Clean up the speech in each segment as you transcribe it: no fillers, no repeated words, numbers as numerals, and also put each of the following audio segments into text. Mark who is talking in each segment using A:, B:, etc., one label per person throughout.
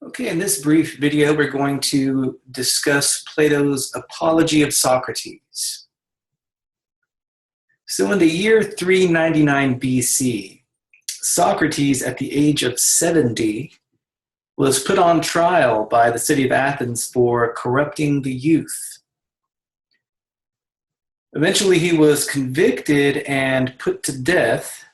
A: Okay, in this brief video, we're going to discuss Plato's Apology of Socrates. So in the year 399 BC, Socrates, at the age of 70, was put on trial by the city of Athens for corrupting the youth. Eventually, he was convicted and put to death,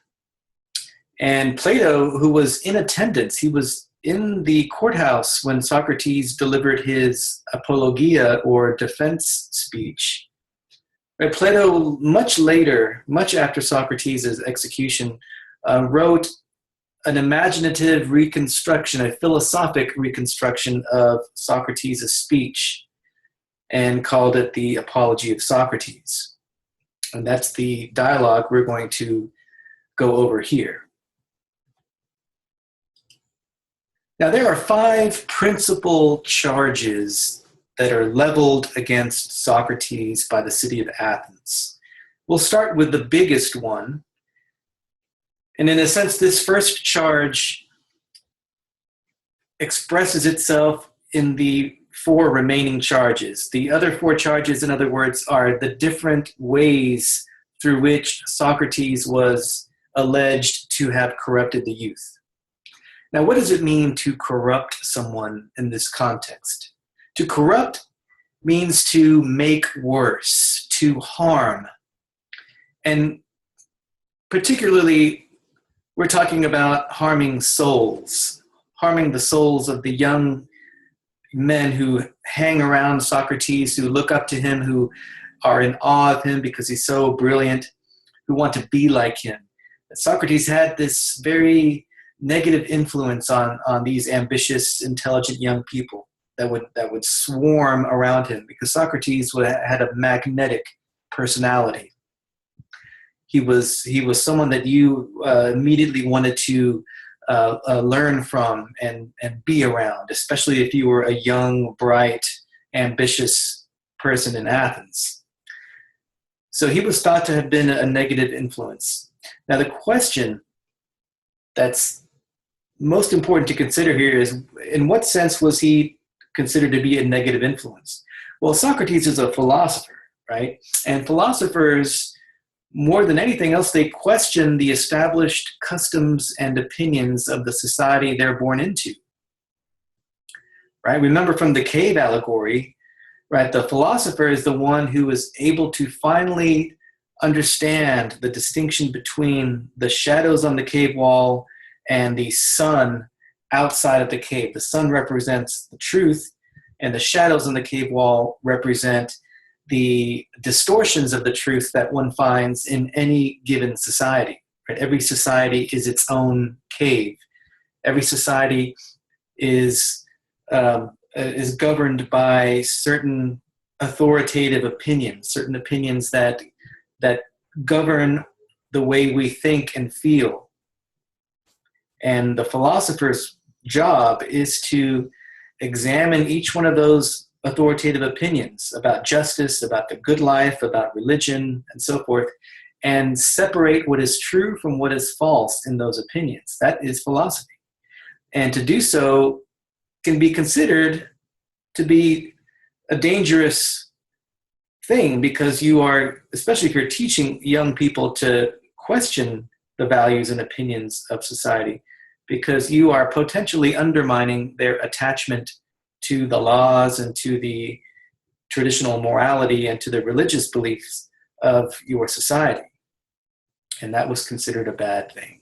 A: and Plato, who was in attendance, he was in the courthouse when Socrates delivered his apologia or defense speech. But Plato, much later, much after Socrates' execution, wrote an imaginative reconstruction, a philosophic reconstruction of Socrates' speech, and called it the Apology of Socrates. And that's the dialogue we're going to go over here. Now, there are 5 principal charges that are leveled against Socrates by the city of Athens. We'll start with the biggest one. And in a sense, this first charge expresses itself in the 4 remaining charges. The other 4 charges, in other words, are the different ways through which Socrates was alleged to have corrupted the youth. Now, what does it mean to corrupt someone in this context? To corrupt means to make worse, to harm. And particularly, we're talking about harming souls, harming the souls of the young men who hang around Socrates, who look up to him, who are in awe of him because he's so brilliant, who want to be like him. Socrates had this very negative influence on these ambitious, intelligent young people that would swarm around him because Socrates had a magnetic personality. He was someone that you immediately wanted to learn from and be around, especially if you were a young, bright, ambitious person in Athens. So he was thought to have been a negative influence. Now, the question that's most important to consider here is, in what sense was he considered to be a negative influence? Well, Socrates is a philosopher, right? And philosophers, more than anything else, they question the established customs and opinions of the society they're born into, right? Remember from the cave allegory, right? The philosopher is the one who is able to finally understand the distinction between the shadows on the cave wall and the sun outside of the cave. The sun represents the truth, and the shadows on the cave wall represent the distortions of the truth that one finds in any given society. Right? Every society is its own cave. Every society is governed by certain authoritative opinions, certain opinions that govern the way we think and feel. And the philosopher's job is to examine each one of those authoritative opinions about justice, about the good life, about religion, and so forth, and separate what is true from what is false in those opinions. That is philosophy. And to do so can be considered to be a dangerous thing because you are, especially if you're teaching young people to question the values and opinions of society, because you are potentially undermining their attachment to the laws and to the traditional morality and to the religious beliefs of your society. And that was considered a bad thing.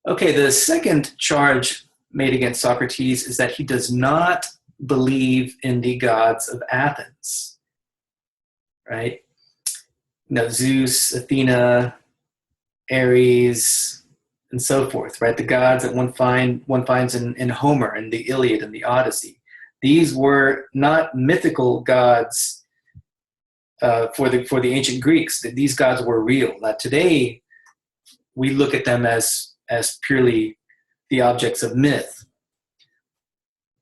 A: Okay, the second charge made against Socrates is that he does not believe in the gods of Athens, right? Zeus, Athena, Ares, and so forth, right? The gods that one finds in Homer and the Iliad and the Odyssey. These were not mythical gods for the ancient Greeks. These gods were real. Now today, we look at them as purely the objects of myth.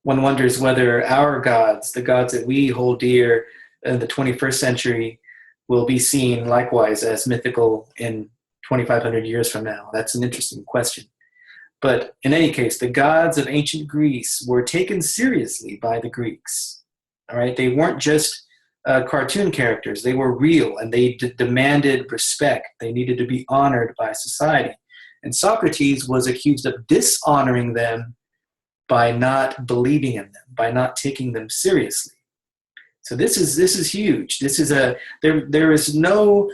A: One wonders whether our gods, the gods that we hold dear in the 21st century, will be seen likewise as mythical in 2,500 years from now. That's an interesting question. But in any case, the gods of ancient Greece were taken seriously by the Greeks. All right, they weren't just cartoon characters. They were real, and they demanded respect. They needed to be honored by society. And Socrates was accused of dishonoring them by not believing in them, by not taking them seriously. So this is huge. There is no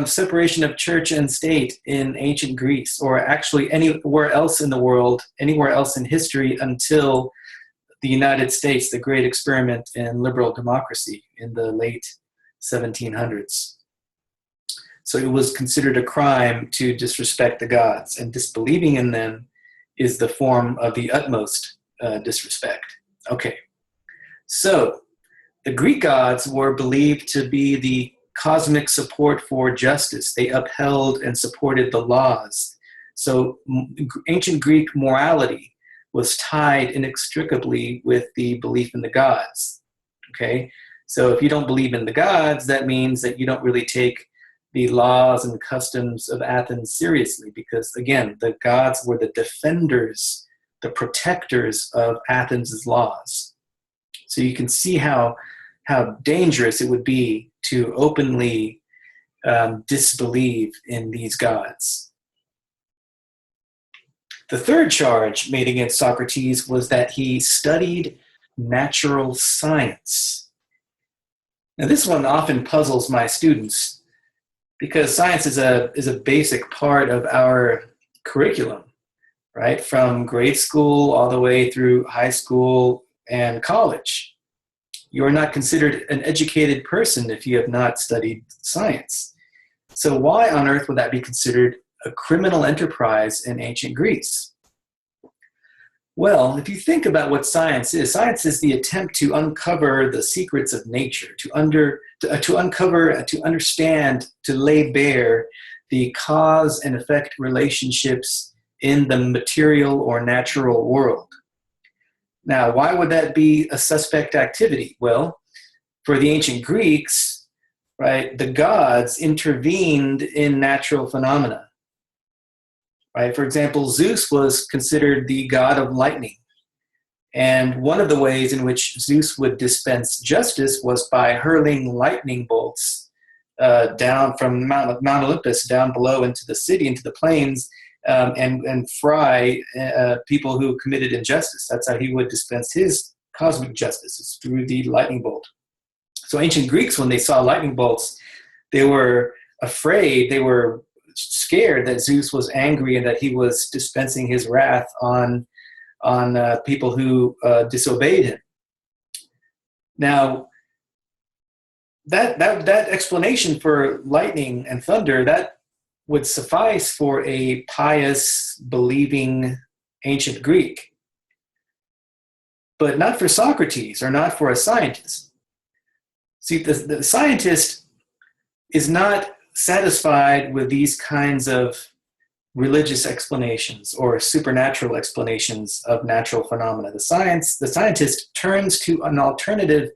A: separation of church and state in ancient Greece, or actually anywhere else in the world, anywhere else in history, until the United States, the great experiment in liberal democracy in the late 1700s. So it was considered a crime to disrespect the gods, and disbelieving in them is the form of the utmost disrespect. Okay, so the Greek gods were believed to be the cosmic support for justice. They upheld and supported the laws. So ancient Greek morality was tied inextricably with the belief in the gods. Okay, so if you don't believe in the gods, that means that you don't really take the laws and customs of Athens seriously, because again, the gods were the defenders, the protectors of Athens' laws. So you can see how dangerous it would be to openly disbelieve in these gods. The third charge made against Socrates was that he studied natural science. Now, this one often puzzles my students, because science is a basic part of our curriculum, right? From grade school all the way through high school and college. You are not considered an educated person if you have not studied science. So why on earth would that be considered a criminal enterprise in ancient Greece? Well, if you think about what science is the attempt to uncover the secrets of nature, to uncover, to understand, to lay bare the cause and effect relationships in the material or natural world. Now, why would that be a suspect activity? Well, for the ancient Greeks, right, the gods intervened in natural phenomena. Right? For example, Zeus was considered the god of lightning. And one of the ways in which Zeus would dispense justice was by hurling lightning bolts down from Mount Olympus down below into the city, into the plains, and fry people who committed injustice. That's how he would dispense his cosmic justice, is through the lightning bolt. So ancient Greeks, when they saw lightning bolts, they were afraid, they were scared that Zeus was angry and that he was dispensing his wrath on people who disobeyed him. Now, that explanation for lightning and thunder, that would suffice for a pious, believing ancient Greek, but not for Socrates, or not for a scientist. See, the scientist is not satisfied with these kinds of religious explanations or supernatural explanations of natural phenomena. The scientist turns to an alternative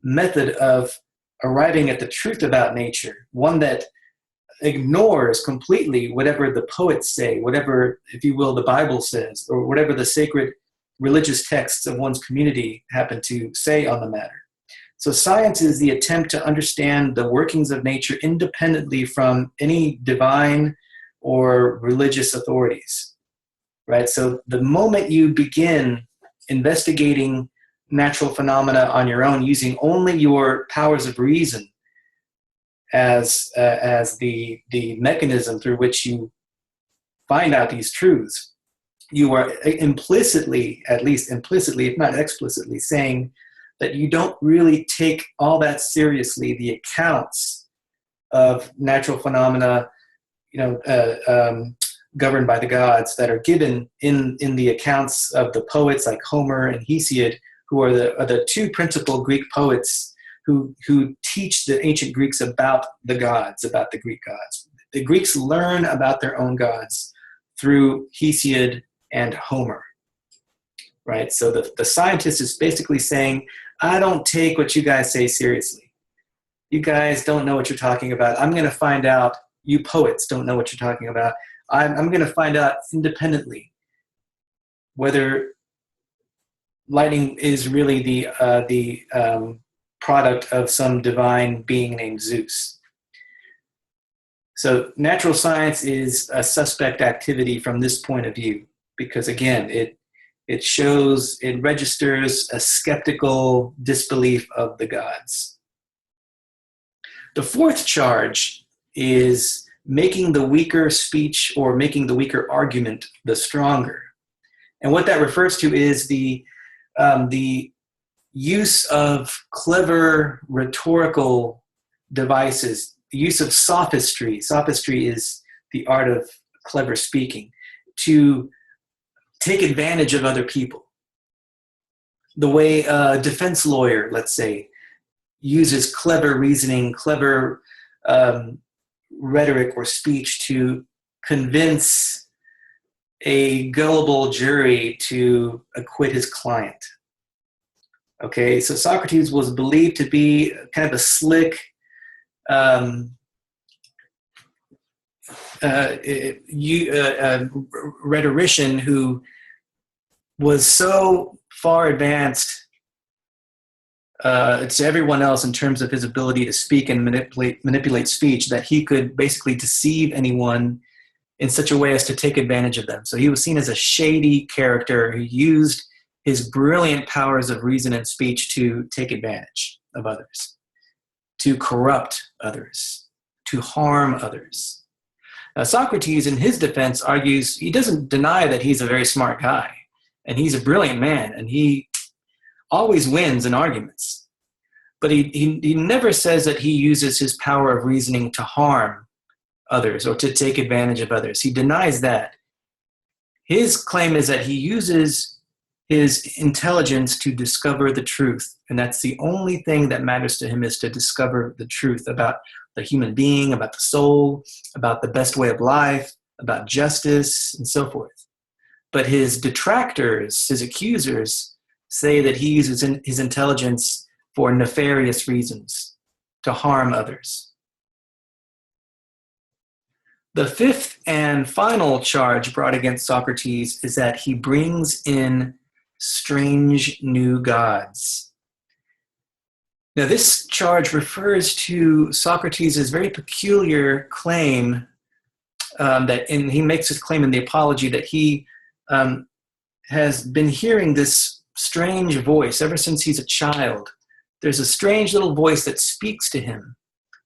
A: method of arriving at the truth about nature, one that ignores completely whatever the poets say, whatever, if you will, the Bible says, or whatever the sacred religious texts of one's community happen to say on the matter. So science is the attempt to understand the workings of nature independently from any divine or religious authorities, right? So the moment you begin investigating natural phenomena on your own, using only your powers of reason as the mechanism through which you find out these truths, you are implicitly, at least implicitly, if not explicitly, saying that you don't really take all that seriously the accounts of natural phenomena, governed by the gods, that are given in the accounts of the poets like Homer and Hesiod, who are the two principal Greek poets who teach the ancient Greeks about the gods, about the Greek gods. The Greeks learn about their own gods through Hesiod and Homer, right? So the scientist is basically saying, I don't take what you guys say seriously. You guys don't know what you're talking about. I'm going to find out. You poets don't know what you're talking about. I'm going to find out independently whether lightning is really the product of some divine being named Zeus. So natural science is a suspect activity from this point of view, because again, it registers a skeptical disbelief of the gods. The fourth charge is making the weaker speech or making the weaker argument the stronger. And what that refers to is the use of clever rhetorical devices, the use of sophistry. Sophistry is the art of clever speaking, to take advantage of other people. The way a defense lawyer, let's say, uses clever reasoning, clever rhetoric or speech to convince a gullible jury to acquit his client. Okay, so Socrates was believed to be kind of a slick rhetorician who was so far advanced to everyone else in terms of his ability to speak and manipulate speech that he could basically deceive anyone in such a way as to take advantage of them. So he was seen as a shady character who used his brilliant powers of reason and speech to take advantage of others, to corrupt others, to harm others. Now, Socrates, in his defense, argues he doesn't deny that he's a very smart guy, and he's a brilliant man, and he always wins in arguments. But he never says that he uses his power of reasoning to harm others or to take advantage of others. He denies that. His claim is that he uses his intelligence to discover the truth, and that's the only thing that matters to him, is to discover the truth about the human being, about the soul, about the best way of life, about justice, and so forth. But his detractors, his accusers, say that he uses his intelligence for nefarious reasons, to harm others. The fifth and final charge brought against Socrates is that he brings in strange new gods. Now, this charge refers to Socrates' very peculiar claim and he makes his claim in the Apology that he has been hearing this strange voice ever since he's a child. There's a strange little voice that speaks to him.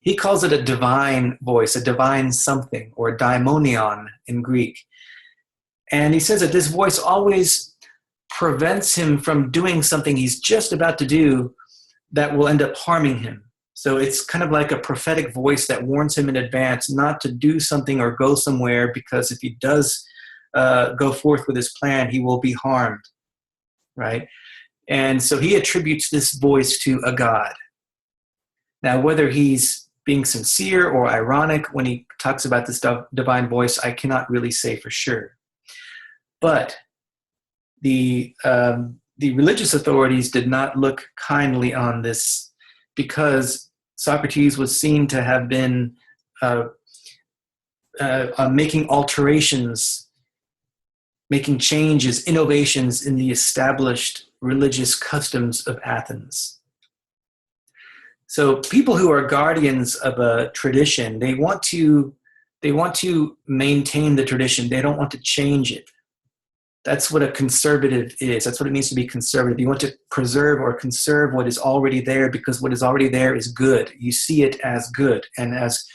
A: He calls it a divine voice, a divine something, or daimonion in Greek. And he says that this voice always prevents him from doing something he's just about to do that will end up harming him. So it's kind of like a prophetic voice that warns him in advance not to do something or go somewhere, because if he does go forth with his plan, he will be harmed, right? And so he attributes this voice to a god. Now, whether he's being sincere or ironic when he talks about this divine voice, I cannot really say for sure. But the religious authorities did not look kindly on this, because Socrates was seen to have been making alterations, making changes, innovations in the established religious customs of Athens. So people who are guardians of a tradition, they want to maintain the tradition. They don't want to change it. That's what a conservative is. That's what it means to be conservative. You want to preserve or conserve what is already there, because what is already there is good. You see it as good and as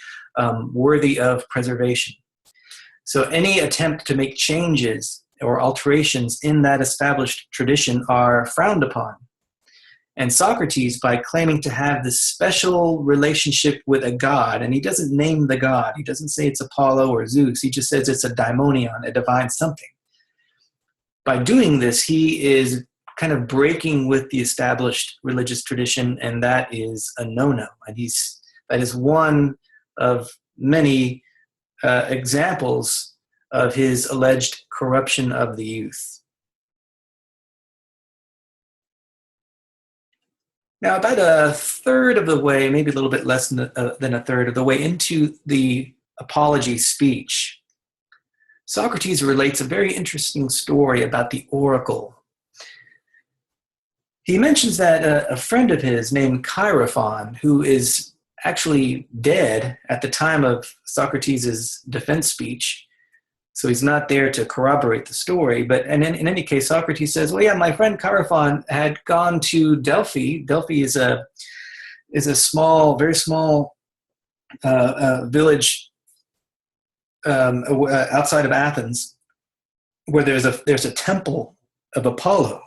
A: worthy of preservation. So any attempt to make changes or alterations in that established tradition are frowned upon. And Socrates, by claiming to have this special relationship with a god, and he doesn't name the god, he doesn't say it's Apollo or Zeus, he just says it's a daimonion, a divine something. By doing this, he is kind of breaking with the established religious tradition, and that is a no-no. And that is one of many examples of his alleged corruption of the youth. Now, about a third of the way, maybe a little bit less than a third of the way into the Apology speech, Socrates relates a very interesting story about the oracle. He mentions that a friend of his named Chaerephon, who is actually dead at the time of Socrates' defense speech, so he's not there to corroborate the story. But in any case, Socrates says, well, yeah, my friend Chaerephon had gone to Delphi. Delphi is a small, very small village outside of Athens, where there's a temple of Apollo.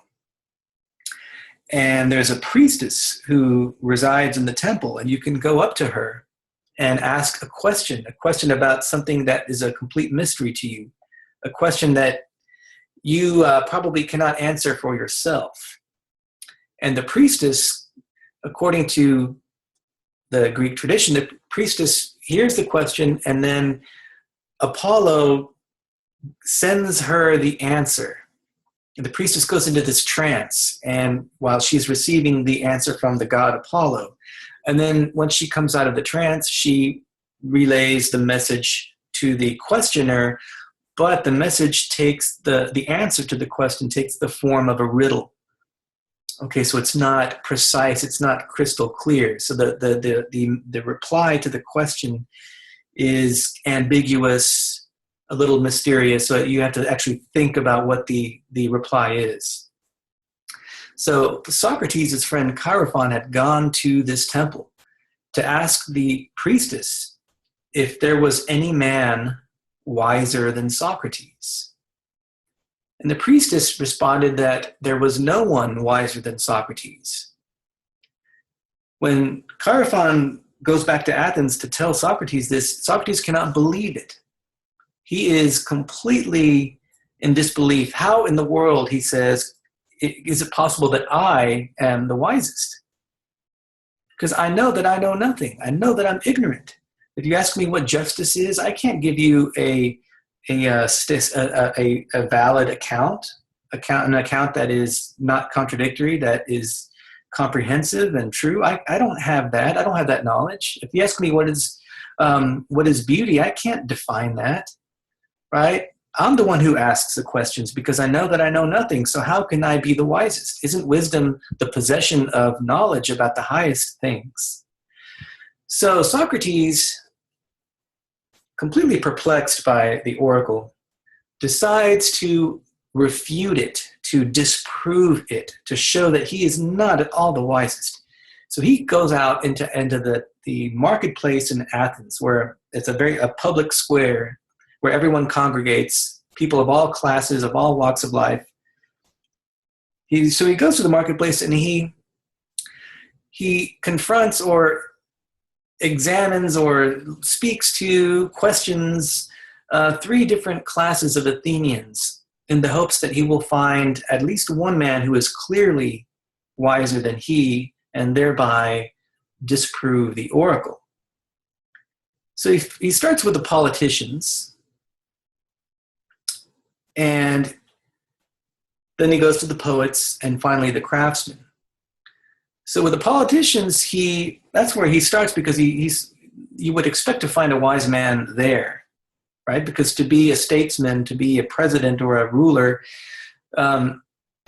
A: And there's a priestess who resides in the temple, and you can go up to her and ask a question about something that is a complete mystery to you, a question that you probably cannot answer for yourself. And the priestess, according to the Greek tradition, the priestess hears the question, and then Apollo sends her the answer. And the priestess goes into this trance, and while she's receiving the answer from the god Apollo, and then once she comes out of the trance, she relays the message to the questioner, but the message takes the answer to the question takes the form of a riddle. Okay, so it's not precise, it's not crystal clear. So the reply to the question is ambiguous, a little mysterious, so you have to actually think about what the reply is. So Socrates' friend Chaerephon had gone to this temple to ask the priestess if there was any man wiser than Socrates. And the priestess responded that there was no one wiser than Socrates. When Chaerephon goes back to Athens to tell Socrates this, Socrates cannot believe it. He is completely in disbelief. How in the world, he says, is it possible that I am the wisest? Because I know that I know nothing. I know that I'm ignorant. If you ask me what justice is, I can't give you a valid account, an account that is not contradictory, that is comprehensive and true. I don't have that. I don't have that knowledge. If you ask me what is beauty, I can't define that. Right? I'm the one who asks the questions because I know that I know nothing. So how can I be the wisest? Isn't wisdom the possession of knowledge about the highest things? So Socrates, completely perplexed by the oracle, decides to refute it, to disprove it, to show that he is not at all the wisest. So he goes out into the marketplace in Athens, where it's a public square where everyone congregates, people of all classes, of all walks of life. So he goes to the marketplace, and he confronts or examines or speaks to, questions 3 different classes of Athenians in the hopes that he will find at least one man who is clearly wiser than he, and thereby disprove the oracle. So he starts with the politicians, and then he goes to the poets, and finally the craftsmen. So with the politicians, that's where he starts, because you would expect to find a wise man there, right? Because to be a statesman, to be a president or a ruler,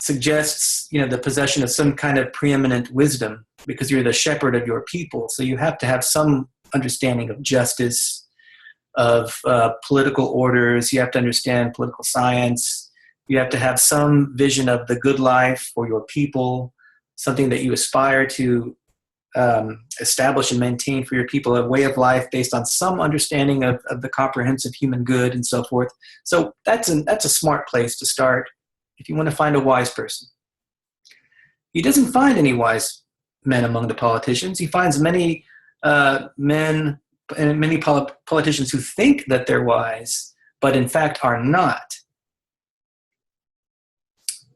A: suggests the possession of some kind of preeminent wisdom, because you're the shepherd of your people. So you have to have some understanding of justice, of political orders. You have to understand political science. You have to have some vision of the good life for your people, something that you aspire to establish and maintain for your people, a way of life based on some understanding of the comprehensive human good and so forth. So that's a smart place to start if you want to find a wise person. He doesn't find any wise men among the politicians. He finds many men and many politicians who think that they're wise, but in fact are not.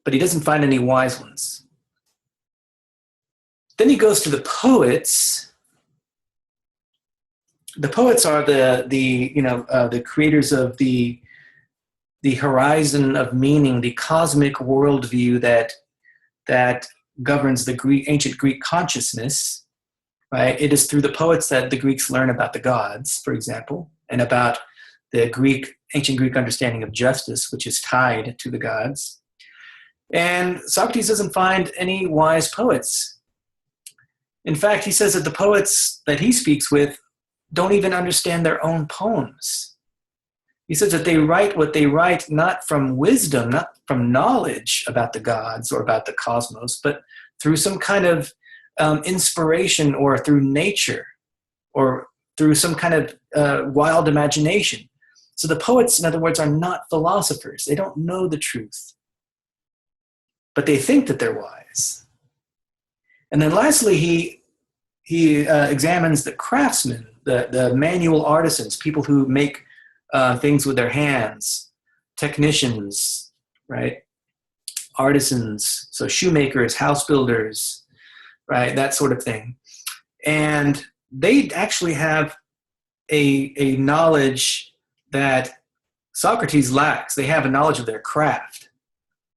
A: But he doesn't find any wise ones. Then he goes to the poets. The poets are the creators of the horizon of meaning, the cosmic worldview that governs the ancient Greek consciousness. Right? It is through the poets that the Greeks learn about the gods, for example, and about ancient Greek understanding of justice, which is tied to the gods. And Socrates doesn't find any wise poets. In fact, he says that the poets that he speaks with don't even understand their own poems. He says that they write what they write not from wisdom, not from knowledge about the gods or about the cosmos, but through some kind of inspiration or through nature or through some kind of wild imagination. So the poets, in other words, are not philosophers. They don't know the truth, but they think that they're wise. And then lastly, he examines the craftsmen, the manual artisans, people who make things with their hands, technicians, right? Artisans, so shoemakers, house builders, right? That sort of thing. And they actually have a knowledge that Socrates lacks. They have a knowledge of their craft,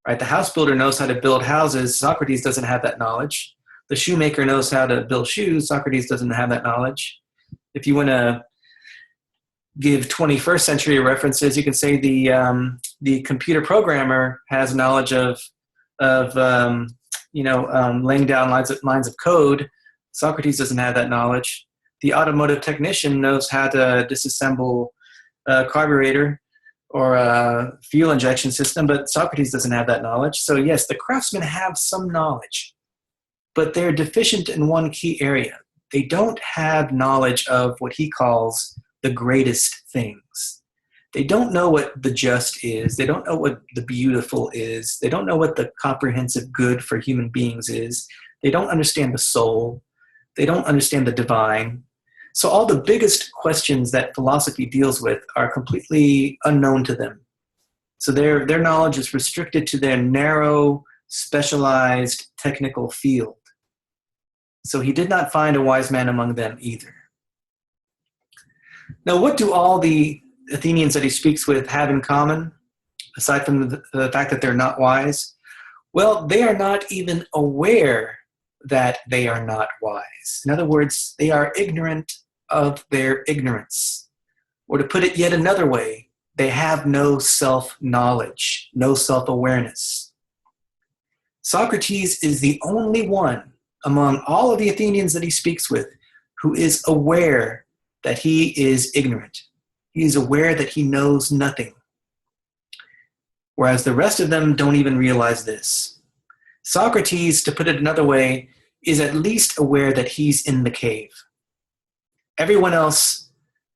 A: right? The house builder knows how to build houses. Socrates doesn't have that knowledge. The shoemaker knows how to build shoes. Socrates doesn't have that knowledge. If you want to give 21st century references, you can say the computer programmer has knowledge of laying down lines of code. Socrates doesn't have that knowledge. The automotive technician knows how to disassemble a carburetor or a fuel injection system, but Socrates doesn't have that knowledge. So yes, the craftsmen have some knowledge, but they're deficient in one key area. They don't have knowledge of what he calls the greatest things. They don't know what the just is. They don't know what the beautiful is. They don't know what the comprehensive good for human beings is. They don't understand the soul. They don't understand the divine. So all the biggest questions that philosophy deals with are completely unknown to them. So their knowledge is restricted to their narrow, specialized technical field. So he did not find a wise man among them either. Now, what do all the Athenians that he speaks with have in common, aside from the fact that they're not wise? Well, they are not even aware that they are not wise. In other words, they are ignorant of their ignorance. Or to put it yet another way, they have no self-knowledge, no self-awareness. Socrates is the only one among all of the Athenians that he speaks with who is aware that he is ignorant. He is aware that he knows nothing. Whereas the rest of them don't even realize this. Socrates, to put it another way, is at least aware that he's in the cave. Everyone else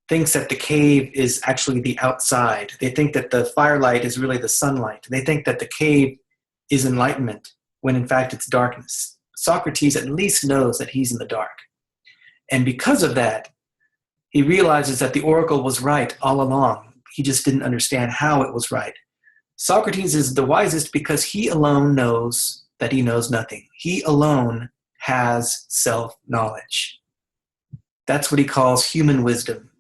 A: thinks that the cave is actually the outside. They think that the firelight is really the sunlight. They think that the cave is enlightenment, when in fact it's darkness. Socrates at least knows that he's in the dark. And because of that, he realizes that the oracle was right all along. He just didn't understand how it was right. Socrates is the wisest because he alone knows that he knows nothing. He alone has self-knowledge. That's what he calls human wisdom.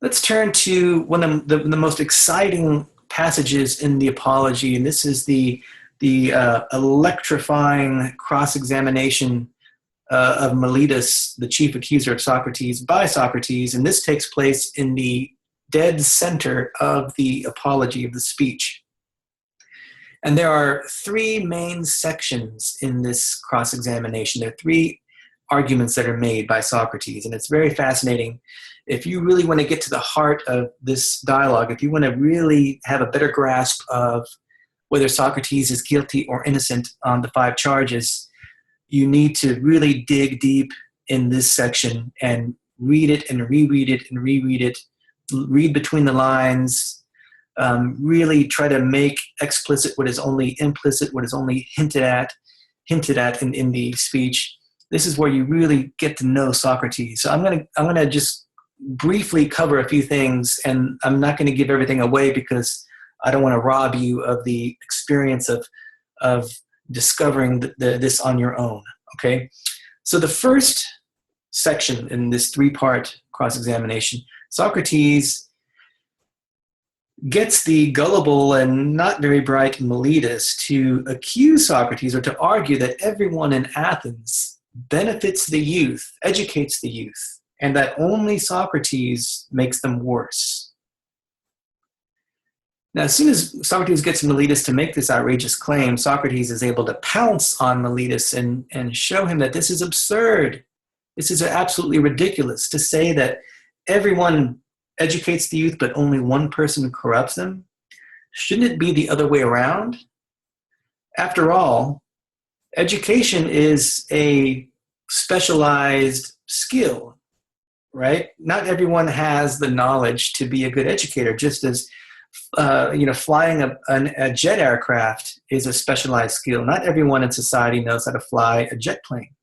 A: Let's turn to one of the most exciting passages in the Apology, and this is the electrifying cross-examination of Meletus, the chief accuser of Socrates, by Socrates, and this takes place in the dead center of the Apology, of the speech. And there are three main sections in this cross-examination. There are three arguments that are made by Socrates, and it's very fascinating. If you really want to get to the heart of this dialogue, if you want to really have a better grasp of whether Socrates is guilty or innocent on the 5 charges, you need to really dig deep in this section and read it and reread it and reread it, read between the lines, really try to make explicit what is only implicit, what is only hinted at in the speech. This is where you really get to know Socrates. So I'm gonna just briefly cover a few things, and I'm not going to give everything away because I don't want to rob you of the experience of discovering this on your own. Okay, so the first section in this 3-part cross-examination, Socrates gets the gullible and not very bright Meletus to accuse Socrates, or to argue that everyone in Athens benefits the youth, educates the youth, and that only Socrates makes them worse. Now, as soon as Socrates gets Meletus to make this outrageous claim, Socrates is able to pounce on Meletus and show him that this is absurd. This is absolutely ridiculous to say that everyone educates the youth, but only one person corrupts them. Shouldn't it be the other way around? After all, education is a specialized skill, right? Not everyone has the knowledge to be a good educator, just as flying a jet aircraft is a specialized skill. Not everyone in society knows how to fly a jet plane.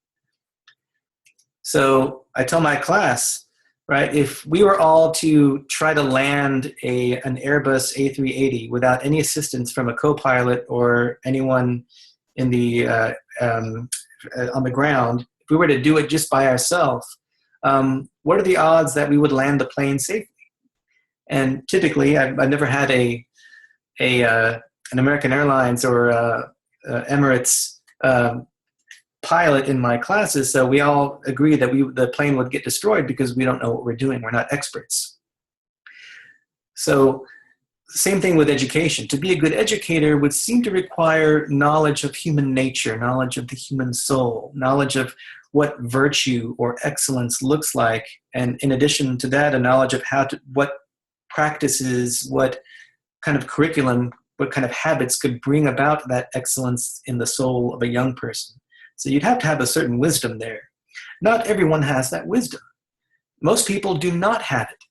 A: So I tell my class, right, if we were all to try to land an Airbus A380 without any assistance from a co-pilot or anyone in the on the ground, if we were to do it just by ourselves, what are the odds that we would land the plane safely? And typically, I've never had an American Airlines or Emirates pilot in my classes, so we all agree that the plane would get destroyed because we don't know what we're doing. We're not experts. So same thing with education. To be a good educator would seem to require knowledge of human nature, knowledge of the human soul, knowledge of what virtue or excellence looks like, and in addition to that, a knowledge of what practices, what kind of curriculum, what kind of habits could bring about that excellence in the soul of a young person. So you'd have to have a certain wisdom there. Not everyone has that wisdom. Most people do not have it.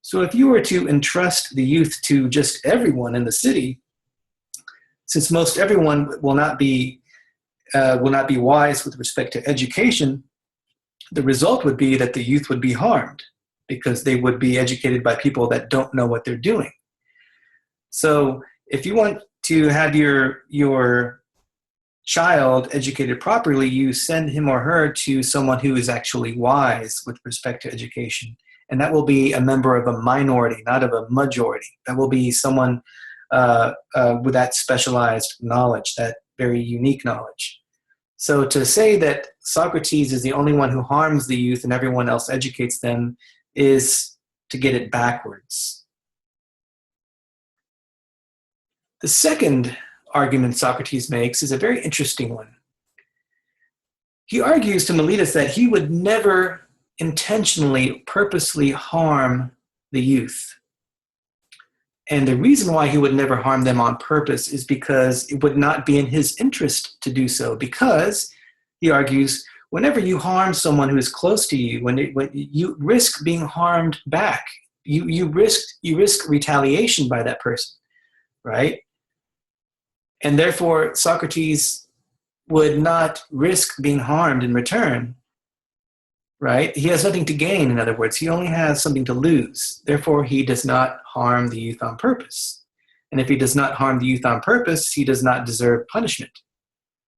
A: So if you were to entrust the youth to just everyone in the city, since most everyone will not be wise with respect to education, the result would be that the youth would be harmed because they would be educated by people that don't know what they're doing. So if you want to have your child educated properly, you send him or her to someone who is actually wise with respect to education. And that will be a member of a minority, not of a majority. That will be someone with that specialized knowledge, that very unique knowledge. So to say that Socrates is the only one who harms the youth and everyone else educates them is to get it backwards. The second argument Socrates makes is a very interesting one. He argues to Meletus that he would never intentionally, purposely harm the youth. And the reason why he would never harm them on purpose is because it would not be in his interest to do so. Because, he argues, whenever you harm someone who is close to you, when you risk being harmed back, you risk retaliation by that person, right? And therefore, Socrates would not risk being harmed in return, right? He has nothing to gain, in other words. He only has something to lose. Therefore, he does not harm the youth on purpose. And if he does not harm the youth on purpose, he does not deserve punishment.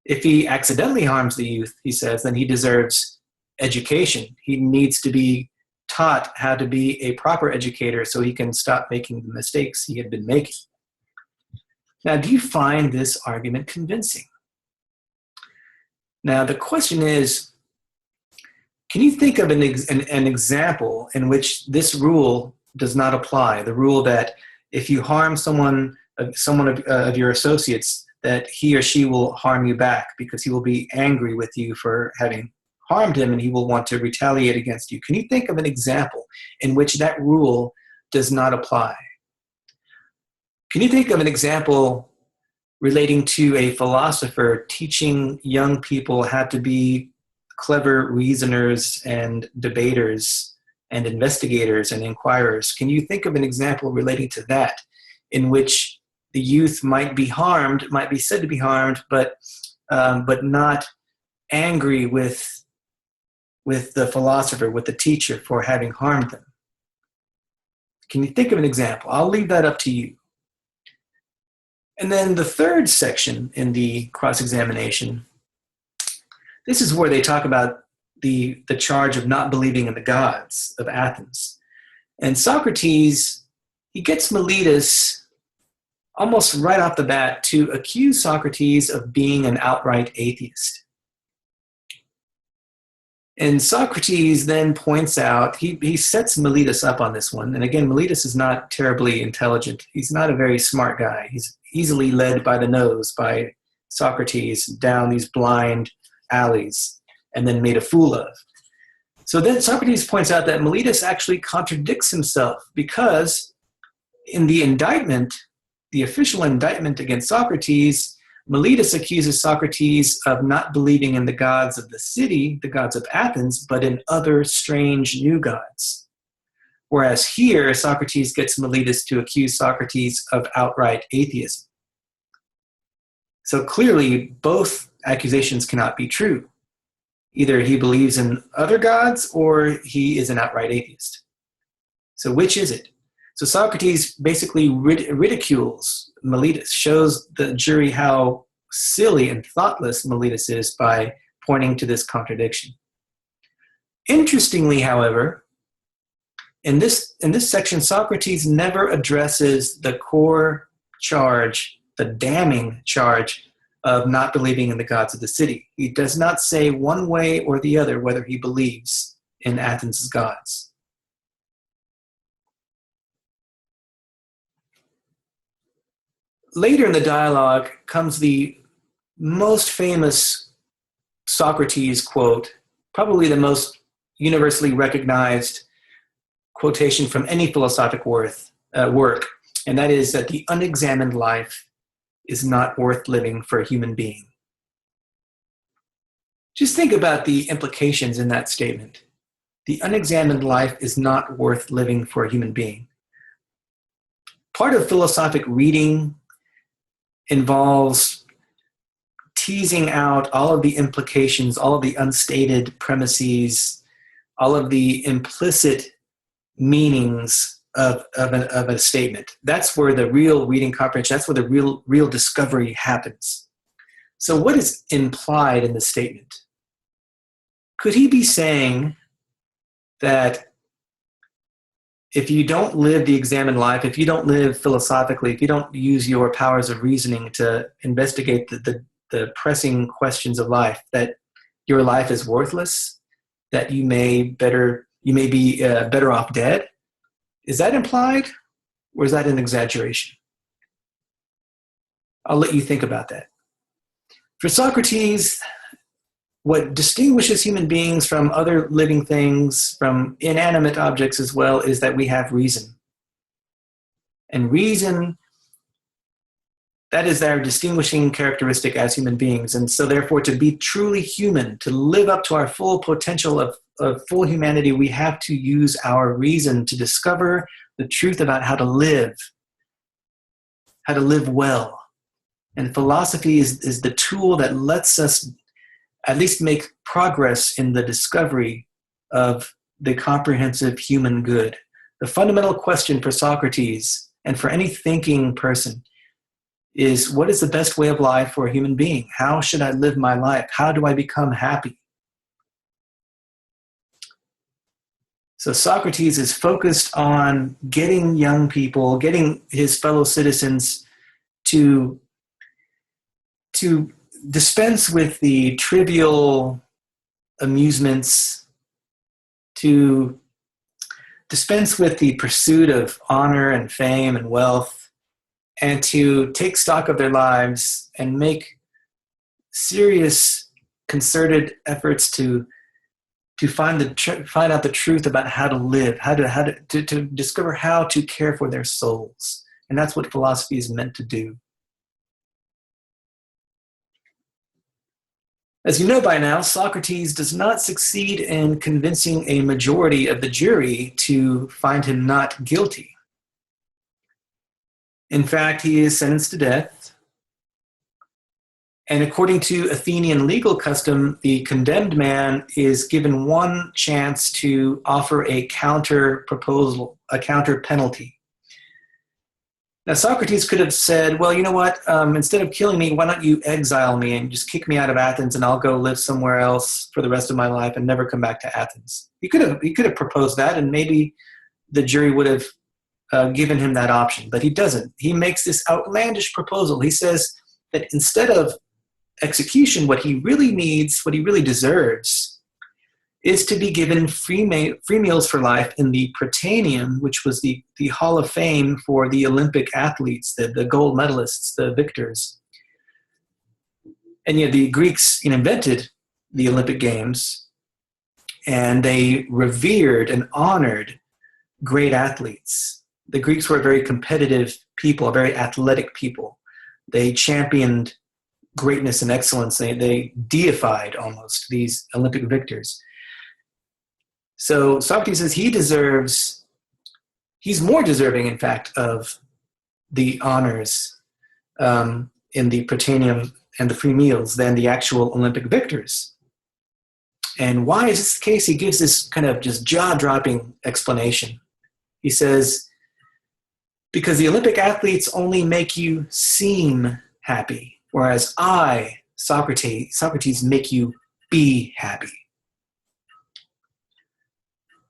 A: If he accidentally harms the youth, he says, then he deserves education. He needs to be taught how to be a proper educator so he can stop making the mistakes he had been making. Now, do you find this argument convincing? Now, the question is, can you think of an example in which this rule does not apply? The rule that if you harm someone of your associates, that he or she will harm you back because he will be angry with you for having harmed him and he will want to retaliate against you. Can you think of an example in which that rule does not apply? Can you think of an example relating to a philosopher teaching young people how to be clever reasoners and debaters and investigators and inquirers? Can you think of an example relating to that in which the youth might be harmed, might be said to be harmed, but not angry with the philosopher, with the teacher for having harmed them? Can you think of an example? I'll leave that up to you. And then the third section in the cross-examination, this is where they talk about the charge of not believing in the gods of Athens. And Socrates, he gets Meletus almost right off the bat to accuse Socrates of being an outright atheist. And Socrates then points out, he sets Meletus up on this one. And again, Meletus is not terribly intelligent. He's not a very smart guy. He's easily led by the nose by Socrates down these blind alleys and then made a fool of. So then Socrates points out that Meletus actually contradicts himself, because in the indictment, the official indictment against Socrates, Meletus accuses Socrates of not believing in the gods of the city, the gods of Athens, but in other strange new gods. Whereas here, Socrates gets Meletus to accuse Socrates of outright atheism. So clearly, both accusations cannot be true. Either he believes in other gods or he is an outright atheist. So which is it? So Socrates basically ridicules Meletus, shows the jury how silly and thoughtless Meletus is by pointing to this contradiction. Interestingly, however, in this section, Socrates never addresses the core charge, the damning charge of not believing in the gods of the city. He does not say one way or the other whether he believes in Athens' gods. Later in the dialogue comes the most famous Socrates quote, probably the most universally recognized quotation from any philosophic work, and that is that the unexamined life is not worth living for a human being. Just think about the implications in that statement. The unexamined life is not worth living for a human being. Part of philosophic reading involves teasing out all of the implications, all of the unstated premises, all of the implicit meanings of a statement. That's where the real reading comprehension, that's where the real discovery happens. So what is implied in the statement? Could he be saying that if you don't live the examined life, if you don't live philosophically, if you don't use your powers of reasoning to investigate the pressing questions of life, that your life is worthless, that you may be better off dead? Is that implied, or is that an exaggeration? I'll let you think about that. For Socrates, what distinguishes human beings from other living things, from inanimate objects as well, is that we have reason. And reason, that is our distinguishing characteristic as human beings. And so therefore, to be truly human, to live up to our full potential of full humanity, we have to use our reason to discover the truth about how to live well. And philosophy is the tool that lets us at least make progress in the discovery of the comprehensive human good. The fundamental question for Socrates and for any thinking person is, what is the best way of life for a human being? How should I live my life? How do I become happy? So Socrates is focused on getting young people, getting his fellow citizens to dispense with the trivial amusements, to dispense with the pursuit of honor and fame and wealth, and to take stock of their lives and make serious, concerted efforts to find out the truth about how to live, to discover how to care for their souls. And that's what philosophy is meant to do. As you know by now, Socrates does not succeed in convincing a majority of the jury to find him not guilty. In fact, he is sentenced to death. And according to Athenian legal custom, the condemned man is given one chance to offer a counter proposal, a counter penalty. Now, Socrates could have said, well, you know what, instead of killing me, why don't you exile me and just kick me out of Athens and I'll go live somewhere else for the rest of my life and never come back to Athens. He could have proposed that, and maybe the jury would have given him that option, but he doesn't. He makes this outlandish proposal. He says that instead of execution, what he really needs, what he really deserves, is to be given free meals for life in the Prytaneum, which was the hall of fame for the Olympic athletes, the gold medalists, the victors. And the Greeks invented the Olympic Games, and they revered and honored great athletes. The Greeks were a very competitive people, a very athletic people. They championed greatness and excellence. They deified almost these Olympic victors. So Socrates says he's more deserving, in fact, of the honors in the Prytaneum and the free meals than the actual Olympic victors. And why is this the case? He gives this kind of just jaw-dropping explanation. He says, because the Olympic athletes only make you seem happy, whereas I, Socrates, make you be happy.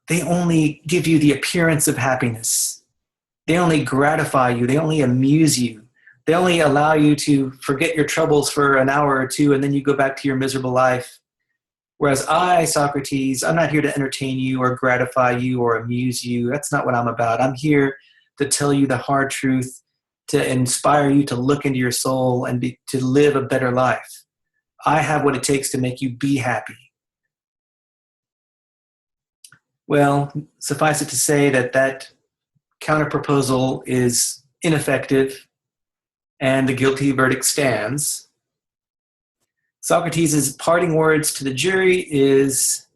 A: They only give you the appearance of happiness. They only gratify you. They only amuse you. They only allow you to forget your troubles for an hour or two, and then you go back to your miserable life. Whereas I, Socrates, I'm not here to entertain you or gratify you or amuse you. That's not what I'm about. I'm here to tell you the hard truth, to inspire you to look into your soul and to live a better life. I have what it takes to make you be happy. Well, suffice it to say that counterproposal is ineffective and the guilty verdict stands. Socrates' parting words to the jury is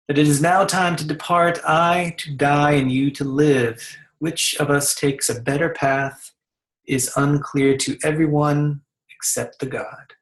A: that it is now time to depart, I to die and you to live. Which of us takes a better path is unclear to everyone except the God.